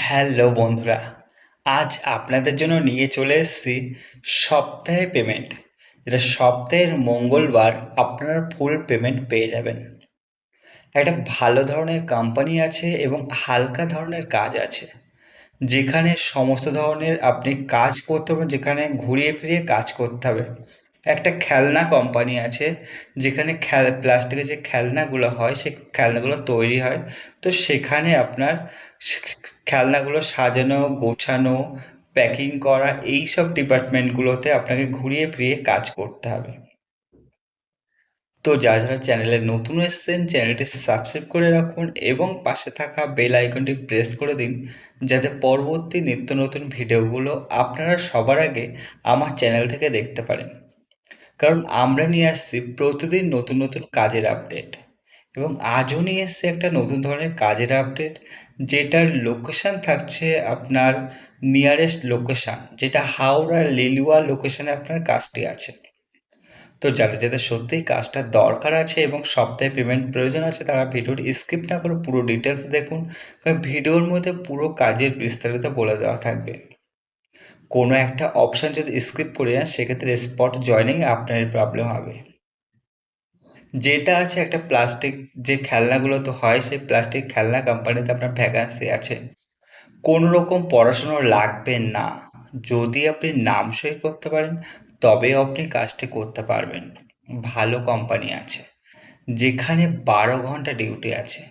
Hello বন্ধুরা, আজ আপনাদের জন্য নিয়ে চলে এসেছি সপ্তাহে পেমেন্ট, যেটা সপ্তাহের মঙ্গলবার আপনারা ফুল পেমেন্ট পেয়ে যাবেন। একটা ভালো ধরনের কোম্পানি আছে এবং হালকা ধরনের কাজ আছে, যেখানে সমস্ত ধরনের আপনি কাজ করতে পারবেন, যেখানে ঘুরিয়ে ফিরিয়ে কাজ করতে হবে। একটা খেলনা কোম্পানি আছে, যেখানে প্লাস্টিকের যে খেলনাগুলো হয় সেই খেলনাগুলো তৈরি হয়। তো সেখানে আপনার খেলনাগুলো সাজানো, গোছানো, প্যাকিং করা, এই সব ডিপার্টমেন্টগুলোতে আপনাকে ঘুরিয়ে ফিরিয়ে কাজ করতে হবে। তো যারা যারা চ্যানেলে নতুন এসেছেন, চ্যানেলটি সাবস্ক্রাইব করে রাখুন এবং পাশে থাকা বেল আইকনটি প্রেস করে দিন, যাতে পরবর্তী নিত্য নতুন ভিডিওগুলো আপনারা সবার আগে আমার চ্যানেল থেকে দেখতে পারেন। কারণ আমরা নিয়ে আসছি প্রতিদিন নতুন নতুন কাজের আপডেট, এবং আজও নিয়ে এসছি একটা নতুন ধরনের কাজের আপডেট, যেটার লোকেশান থাকছে আপনার নিয়ারেস্ট লোকেশান, যেটা হাওড়া লিলুয়া লোকেশানে আপনার কাজটি আছে। তো যাদের যাদের সত্যিই কাজটা দরকার আছে এবং সপ্তাহে পেমেন্ট প্রয়োজন আছে, তারা ভিডিওটি স্কিপ না করে পুরো ডিটেলস দেখুন, কারণ ভিডিওর মধ্যে পুরো কাজের বিস্তারিত বলে দেওয়া থাকবে। কোনো একটা অপশান যদি স্কিপ করে যান, সেক্ষেত্রে স্পট জয়নিং আপনার প্রবলেম হবে। যেটা আছে একটা প্লাস্টিক, যে খেলনাগুলো তো হয়, সেই প্লাস্টিক খেলনা কোম্পানিতে আপনার ভ্যাকান্সি আছে। কোনো রকম পড়াশুনো লাগবে না, যদি আপনি নাম সই করতে পারেন তবে আপনি কাজটি করতে পারবেন। ভালো কোম্পানি আছে, যেখানে 12 ঘন্টা ডিউটি আছে।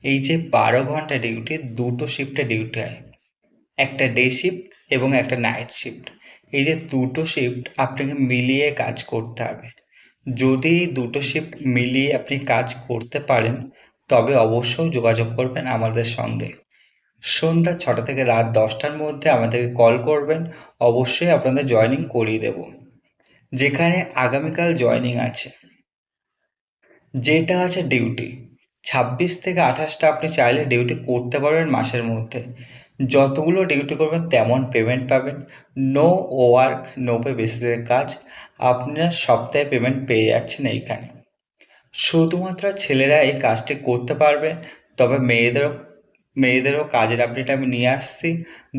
এই যে 12 ঘন্টা ডিউটি, দুটো শিফটে ডিউটি হয়, একটা ডে শিফট এবং একটা নাইট শিফট। এই যে দুটো শিফট আপনাকে মিলিয়ে কাজ করতে হবে। যদি এই দুটো শিফট মিলিয়ে আপনি কাজ করতে পারেন, তবে অবশ্যই যোগাযোগ করবেন আমাদের সঙ্গে। সন্ধ্যা 6টা থেকে রাত 10টার মধ্যে আমাদেরকে কল করবেন, অবশ্যই আপনাদের জয়েনিং করিয়ে দেব। যেখানে আগামীকাল জয়েনিং আছে, যেটা আছে ডিউটি 26 থেকে 28টা, আপনি চাইলে ডিউটি করতে পারবেন মাসের মধ্যে। যতগুলো ডিউটি করবেন তেমন পেমেন্ট পাবেন। নো ওয়ার্ক নো পে বেসিসের কাজ, আপনার সপ্তাহে পেমেন্ট পেয়ে যাচ্ছেন এইখানে। শুধুমাত্র ছেলেরা এই কাজটি করতে পারবে, তবে মেয়েদেরও কাজের আপডেট আমি নিয়ে আসছি।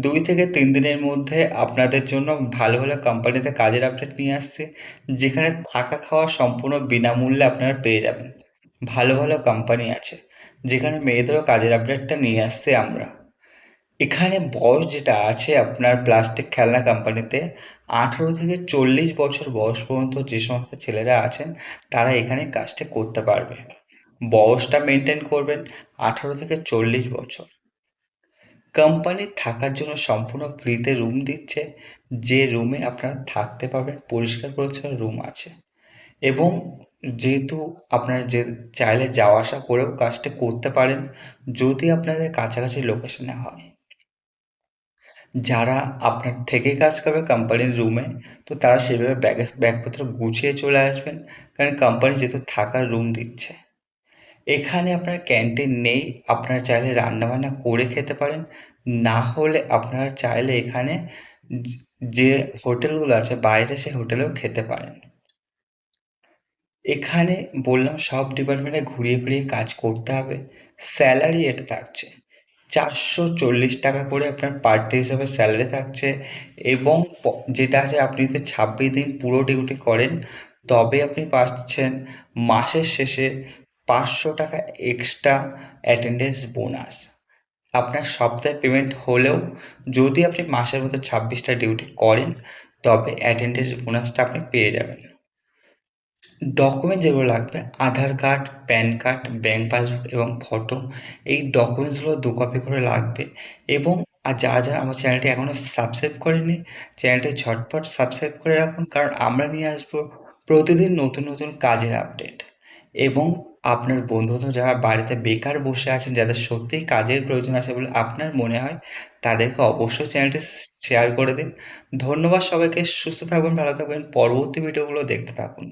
2 থেকে 3 দিনের মধ্যে আপনাদের জন্য ভালো ভালো কোম্পানিতে কাজের আপডেট নিয়ে আসছি, যেখানে থাকা খাওয়া সম্পূর্ণ বিনামূল্যে আপনারা পেয়ে যাবেন। ভালো ভালো কোম্পানি আছে, যেখানে মেয়েদেরও কাজের আপডেটটা নিয়ে আসছি আমরা। এখানে বয়স যেটা আছে আপনার প্লাস্টিক খেলনা কোম্পানিতে, 18 থেকে 40 বছর বয়স পর্যন্ত যে সমস্ত ছেলেরা আছেন, তারা এখানে কাজটা করতে পারবে। বয়সটা মেনটেন করবেন, 18 থেকে 40 বছর। কোম্পানি থাকার জন্য সম্পূর্ণ ফ্রিতে রুম দিচ্ছে, যে রুমে আপনারা থাকতে পারবেন, পরিষ্কার পরিচ্ছন্ন রুম আছে। এবং যেহেতু আপনারা যে চাইলে যাওয়া আসা করেও কাজটা করতে পারেন, যদি আপনাদের কাছাকাছি লোকেশনে হয়। যারা আপনার থেকে কাজ করবে কোম্পানির রুমে, তো তারা সেভাবে ব্যাগপত্র গুছিয়ে চলে আসবেন, কারণ কোম্পানি যেহেতু থাকার রুম দিচ্ছে। এখানে আপনার ক্যান্টিন নেই, আপনারা চাইলে রান্নাবান্না করে খেতে পারেন। না হলে আপনারা চাইলে এখানে যে হোটেলগুলো আছে বাইরে, সেই হোটেলেও খেতে পারেন। এখানে বললাম সব ডিপার্টমেন্টে ঘুরিয়ে ফিরিয়ে কাজ করতে হবে। স্যালারি এটা থাকছে 440 টাকা করে, আপনার পার ডে হিসাবে স্যালারি থাকছে। এবং যেটা আছে, আপনি যদি 26 দিন পুরো ডিউটি করেন, তবে আপনি পাচ্ছেন মাসের শেষে 500 টাকা এক্সট্রা অ্যাটেন্ডেন্স বোনাস। আপনার সপ্তাহে পেমেন্ট হলেও যদি আপনি মাসের মধ্যে 26টা ডিউটি করেন, তবে অ্যাটেন্ডেন্স বোনাসটা আপনি পেয়ে যাবেন। ডকুমেন্ট যেগুলো লাগবে, Aadhaar card, PAN card, bank passbook এবং ফটো, এই ডকুমেন্টসগুলো 2 কপি করে লাগবে। এবং যারা যারা আমার চ্যানেলটি এখনও সাবস্ক্রাইব করেননি, চ্যানেলটি ঝটপট সাবস্ক্রাইব করে রাখুন, কারণ আমরা নিয়ে আসবো প্রতিদিন নতুন নতুন কাজের আপডেট। এবং আপনার বন্ধুবান্ধব যারা বাড়িতে বেকার বসে আছেন, যাদের সত্যিই কাজের প্রয়োজন আছে বলে আপনার মনে হয়, তাদেরকে অবশ্যই চ্যানেলটি শেয়ার করে দিন। ধন্যবাদ সবাইকে, সুস্থ থাকবেন, ভালো থাকবেন, পরবর্তী ভিডিওগুলো দেখতে থাকুন।